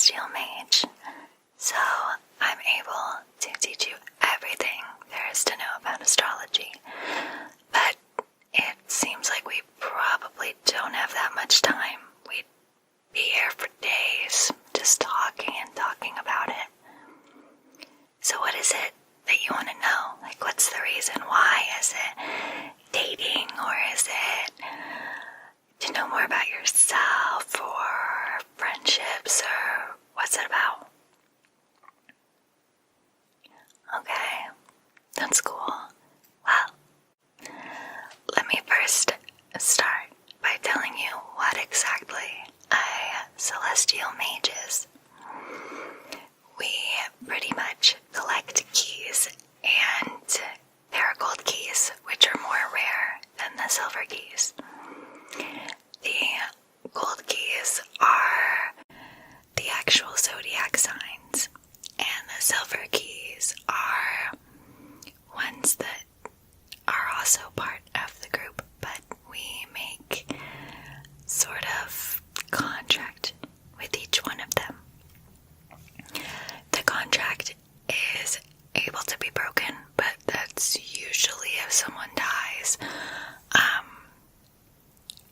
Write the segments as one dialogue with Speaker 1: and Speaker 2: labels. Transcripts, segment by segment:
Speaker 1: celestial mage, so I'm able to teach you everything there is to know about astrology. But it seems like we probably don't have that much time. We'd be here for days just talking and talking about it. So what is it that you want to know? Like, what's the reason why? Is it dating, or is it to know more about yourself, or friendships, or what's it about? Okay, that's cool. Well, let me first start by telling you what exactly a celestial mage is. We pretty much collect keys, and there are gold keys, which are more rare than the silver keys. The gold keys are the actual zodiac signs, and the silver keys are ones that are also part of the group, but we make sort of contract with each one of them. The contract is able to be broken, but that's usually if someone dies.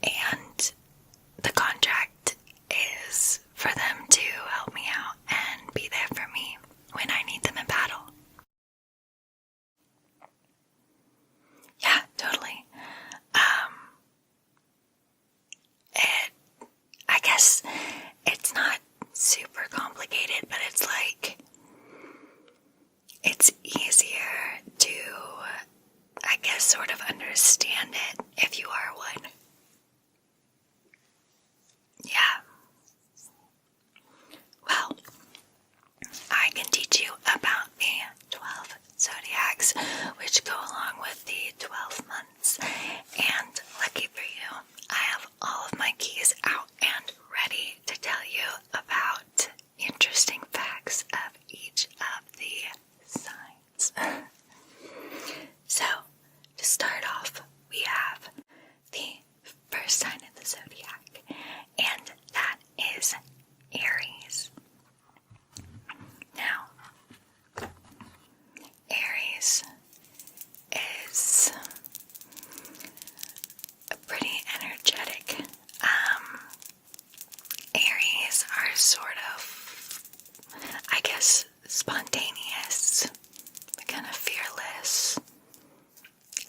Speaker 1: And the contract is for them to help me out and be there for me when I need them in battle. Yeah, totally. I guess it's not super complicated, but it's like, it's easier to, I guess, sort of understand it if you are one. Yeah. Well, I can teach you about the 12 zodiacs, which go along with the 12 months. And lucky for you, I have all of my keys out and ready to tell you about interesting facts of each of the signs. So, to start off, we have the first sign of the zodiac, and that is Aries. Now, Aries is pretty energetic. Aries are sort of, I guess, spontaneous, kind of fearless,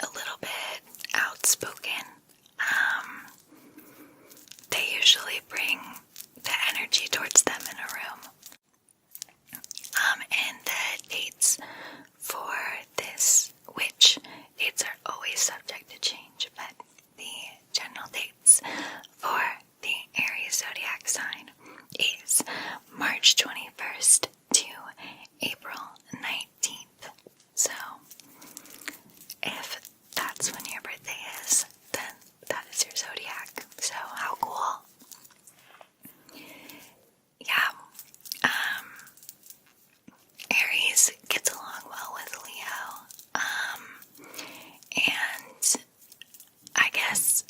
Speaker 1: a little bit outspoken. They usually bring the energy towards them in a room. And the dates for this, which dates are always subject to change, but the general dates for the Aries zodiac sign is March 21st to April 19th. So, if that's when your birthday is, then that is your zodiac. So, how cool. Yeah. Aries gets along well with Leo. And I guess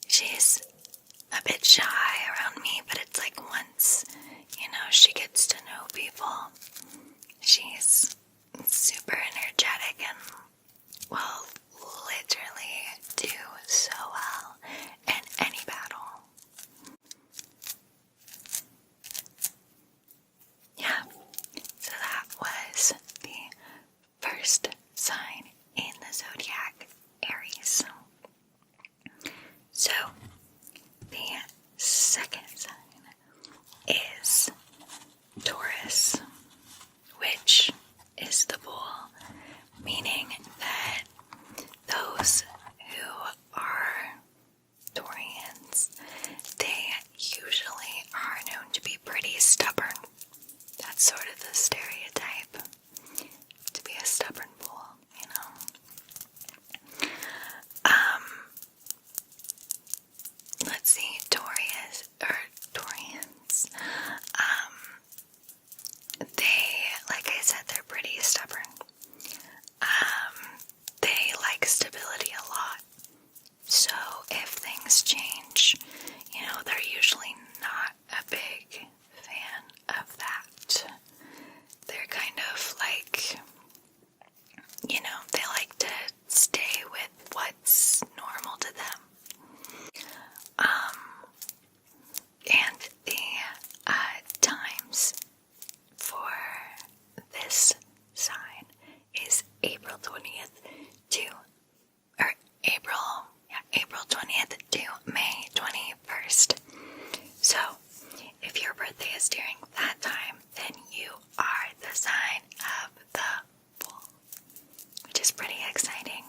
Speaker 1: she's a bit shy around me, but it's like once, she gets to know people, she's super energetic and will literally do so well in any battle. Yeah, so that was the first sign in the zodiac, Aries. So, the second sign is Taurus, which is the bull, meaning that those who are Taurians, they usually are known to be pretty stubborn. That's sort of the stereotype, to be a stubborn bull, Let's see, Taurians, they, like I said, they're pretty stubborn. They like stability a lot. So if things change, they're usually not a big fan 20th to, or April 20th to May 21st. So, if your birthday is during that time, then you are the sign of the bull, which is pretty exciting.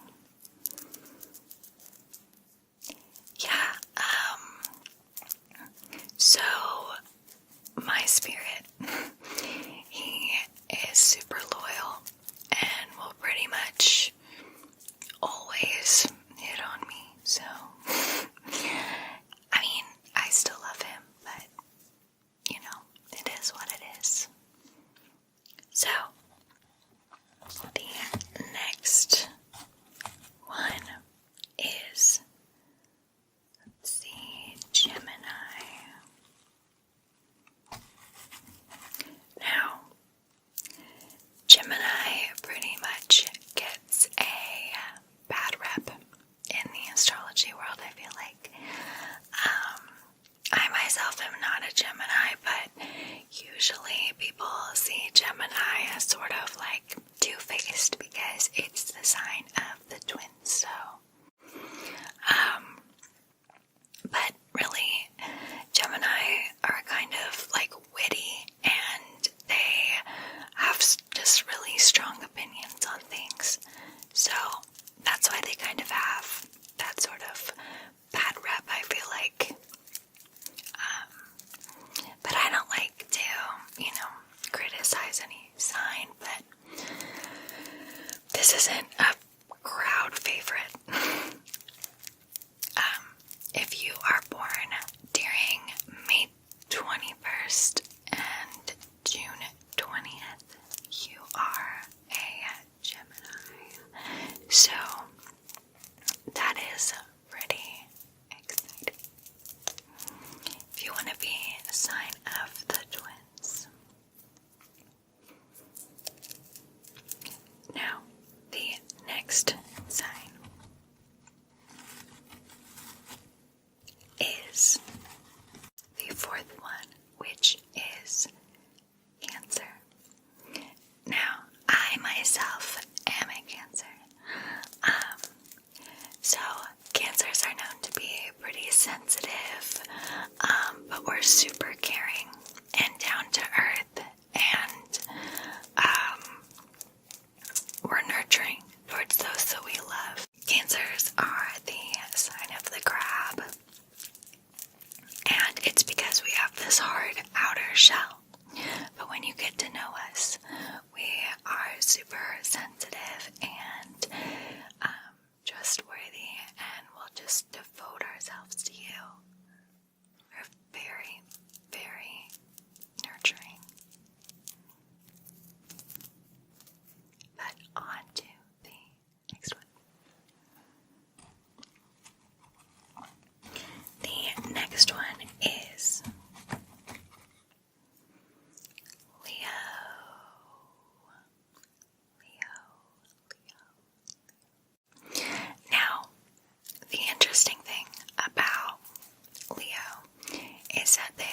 Speaker 1: Yeah, so my spirit, he is super loyal and will pretty much always hit on me, so I mean, I still love him, but you know, it is what it is. So the next one is, let's see, Gemini. Now, Gemini pretty much gets a bad rep in the astrology world, I feel like. I myself am not a Gemini, but usually people see Gemini as sort of like two-faced because it's the sign of the twins, so. But really, Gemini are kind of like witty and they have just really strong opinions on things. So that's why they kind of have that sort of bad rep, I feel like. But I don't like to, criticize any sign, but this isn't a crowd favorite. If you are born during May 21st and June 20th, you are a Gemini. So that is pretty exciting. If you want to be a sign of the twins. Now, the next sign is the fourth one, which is Cancer. Now, I myself am a Cancer. So Cancers are known to be pretty sensitive, but we're super caring and down to earth, and we're nurturing towards those that we love. Cancers are the sign of the crab, and it's because we have this hard outer shell. But when you get to know us, we are super sensitive and trustworthy, and we'll just devote ourselves to you. We're very, very nurturing. But on to the next one. The next one is Leo. Now, the interesting thing about Leo is that they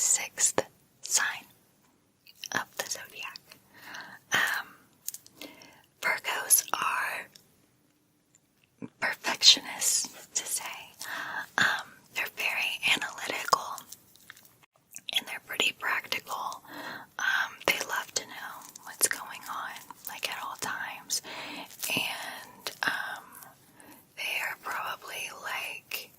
Speaker 1: sixth sign of the zodiac. Virgos are perfectionists, to say. They're very analytical and they're pretty practical. They love to know what's going on, like at all times. And they are probably like,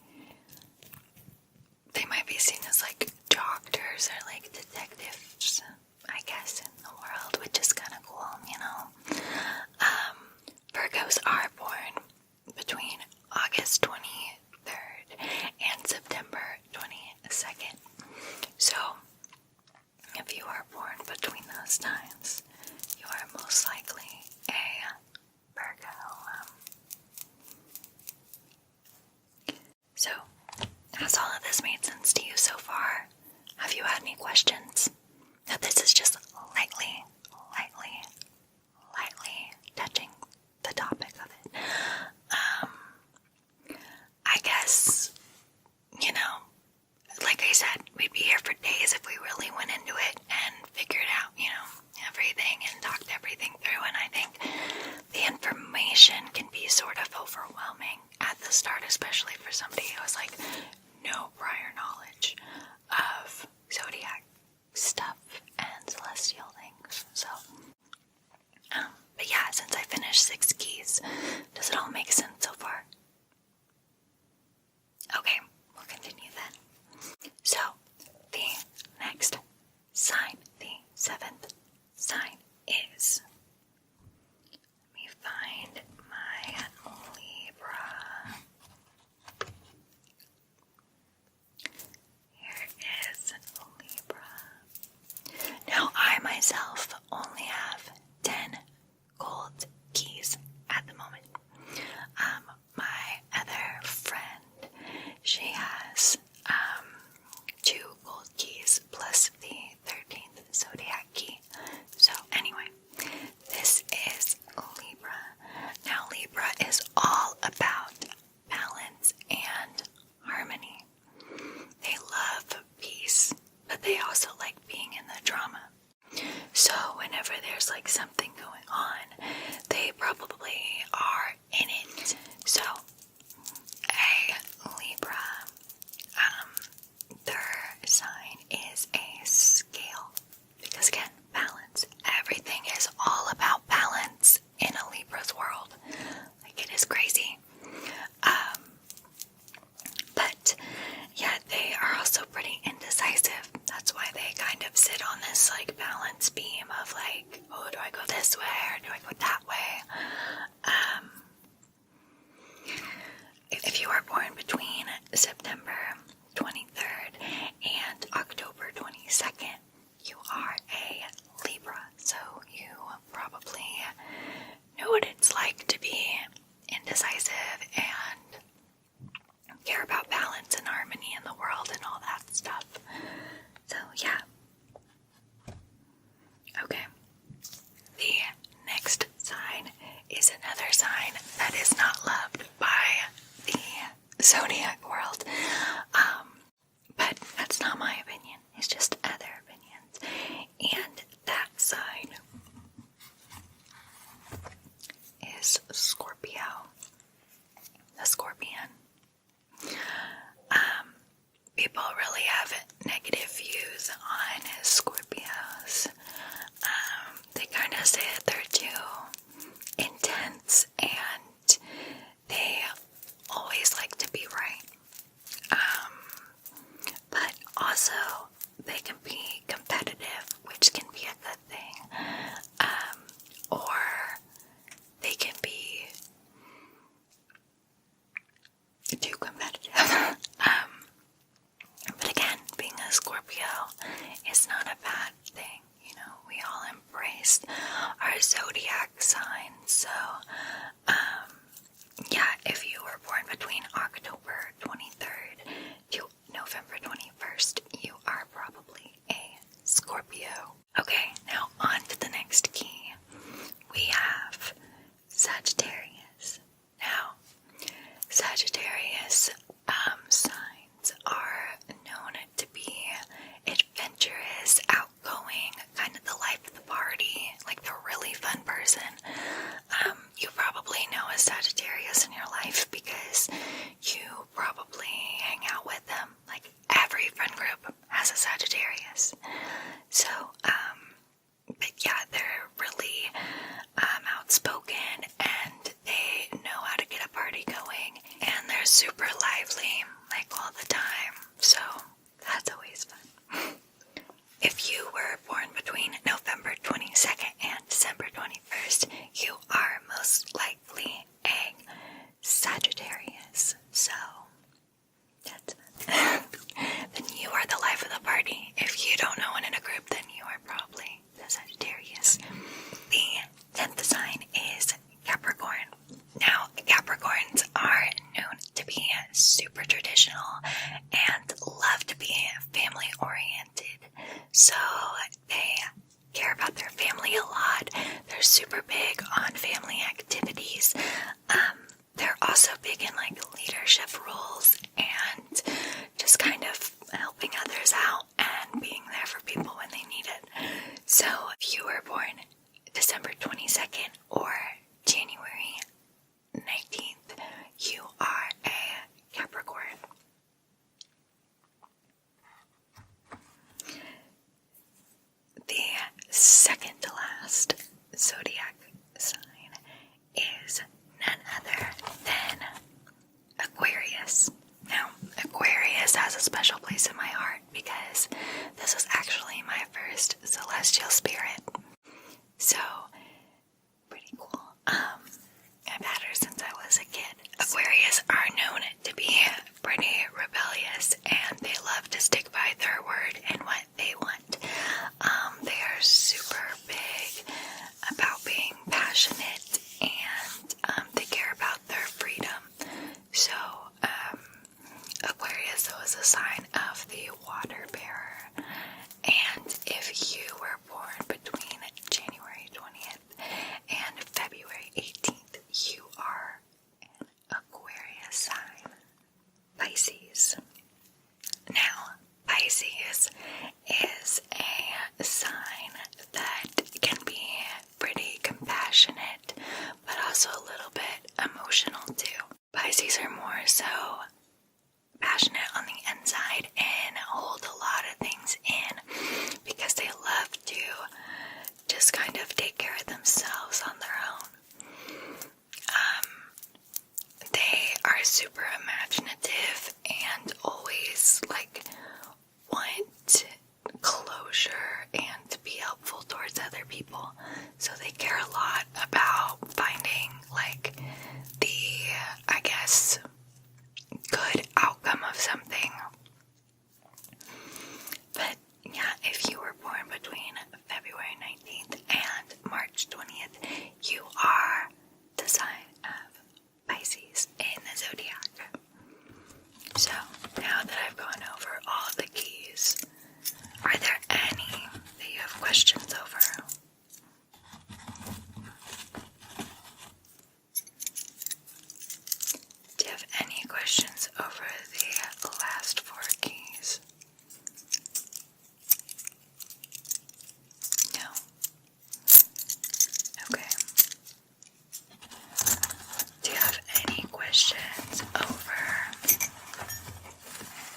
Speaker 1: they might be seen as like doctors or like detectives, I guess, in the world, which is kind of cool, you know. Virgos are born between August 23rd and September 22nd. So, if you are born between those times, you are most likely a Virgo. So, has all of this made sense to you so far? Have you had any questions? Now, this is just lightly touching the topic of it. I guess, you know, like I said, we'd be here for days if we really went into it and figured out, you know, everything and talked everything through. And I think the information can be sort of overwhelming at the start, especially for somebody who has like no prior knowledge of zodiac stuff and celestial things. So, but yeah, since I finished 6 keys, does it all make sense so far? Okay, we'll continue then. So, the next sign, the 7th sign is, let me find my Libra. Here is Libra. Now, I myself only have 10 gold keys at the moment. My other friend, she has 2 gold keys plus the 13th zodiac key. So anyway, this is Libra. Now Libra is all about balance and harmony. They love peace, but they also like being in the drama. So whenever there's like something going on, they probably are in it. So a Libra, their sign is a scale. Because again, balance. Everything is all about balance in a Libra's world. Like, it is crazy. But yeah, they are also pretty indecisive. That's why they kind of sit on this like balance beam of like, oh, do I go this way or do I go that way? If you are born between September 23rd and October 22nd, you are a Libra. So you probably know what it's like to be indecisive and care about balance and harmony in the world and all that stuff. So yeah. Okay. The next sign is another sign that is not loved by the zodiac world. But that's not my opinion. It's just other opinions. And that sign is Scorpio. The Scorpion. People really have negative views on Scorpios. They kind of say that they're too intense and they always like to be right. But also, they can be competitive, which can be a good thing. Or they can be too competitive. But again, being a Scorpio is not a bad thing. You know, we all embrace our zodiac signs. So, yeah, if you were born between October 23rd to November 21st, you are probably a Scorpio. Okay, now on to the next key. We have Sagittarius. Now, Sagittarius signs are known to be So they care about their family a lot. They're super big on family activities. They're also big in like leadership roles and just kind of helping others out and being there for people when they need it. So if you were born December 22nd or January 19th, you are a Capricorn. The second to last zodiac sign is none other than Aquarius. Now, Aquarius has a special place in my heart because this was actually my first celestial spirit. So, pretty cool. I've had her since I was a kid. Aquarius are known to be pretty rebellious and they love to stick by their word and what they want. They are super big about being passionate and they care about their freedom. So, Aquarius is a sign of the water bearer. And if you were born between January 20th and February 18th, you are an Aquarius sign. Pisces. Now, Pisces is a sign that can be pretty compassionate, but also a little bit emotional too. Pisces are more so passionate on the inside and hold a lot of things in because they love to just kind of take care of themselves on their own. They are super imaginative and always like want closure and to be helpful towards other people. So they care a lot about finding like the, I guess, good outcome of something. But yeah, if you were born between February 19th and March 20th, you are the sign of Pisces in the zodiac. So now that I've gone over all the keys, are there any that you have questions over? Do you have any questions over the last four keys? No? Okay. Do you have any questions over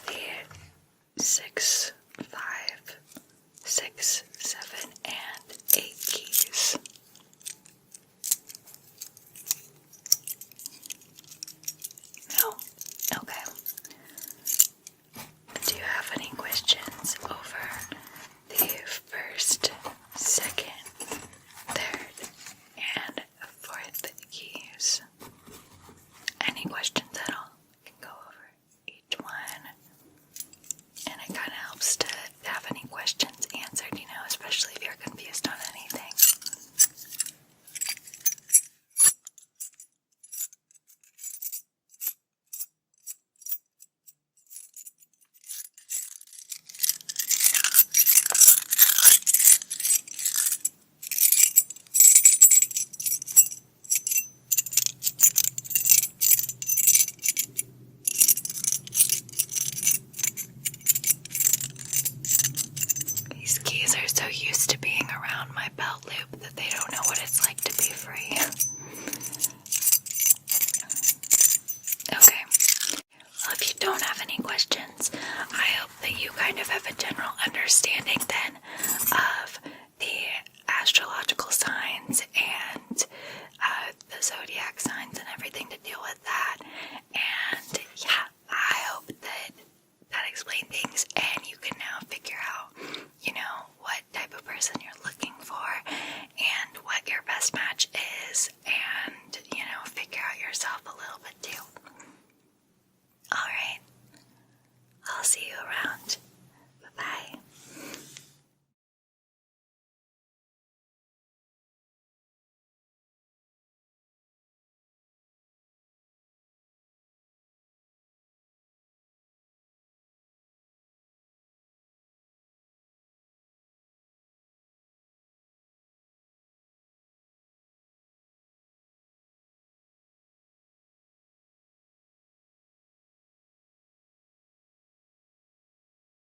Speaker 1: the 6, 5, 6, 7, and 8 keys? No? Okay. Do you have any questions over the first, second, third, and fourth keys? Any questions at all? You can go over each one. And it kind of helps to have any questions answered, especially if you're confused on anything. These keys are so used to being around my belt loop that they don't know what it's like to be free. Okay. Well, if you don't have any questions, I hope that you kind of have a general understanding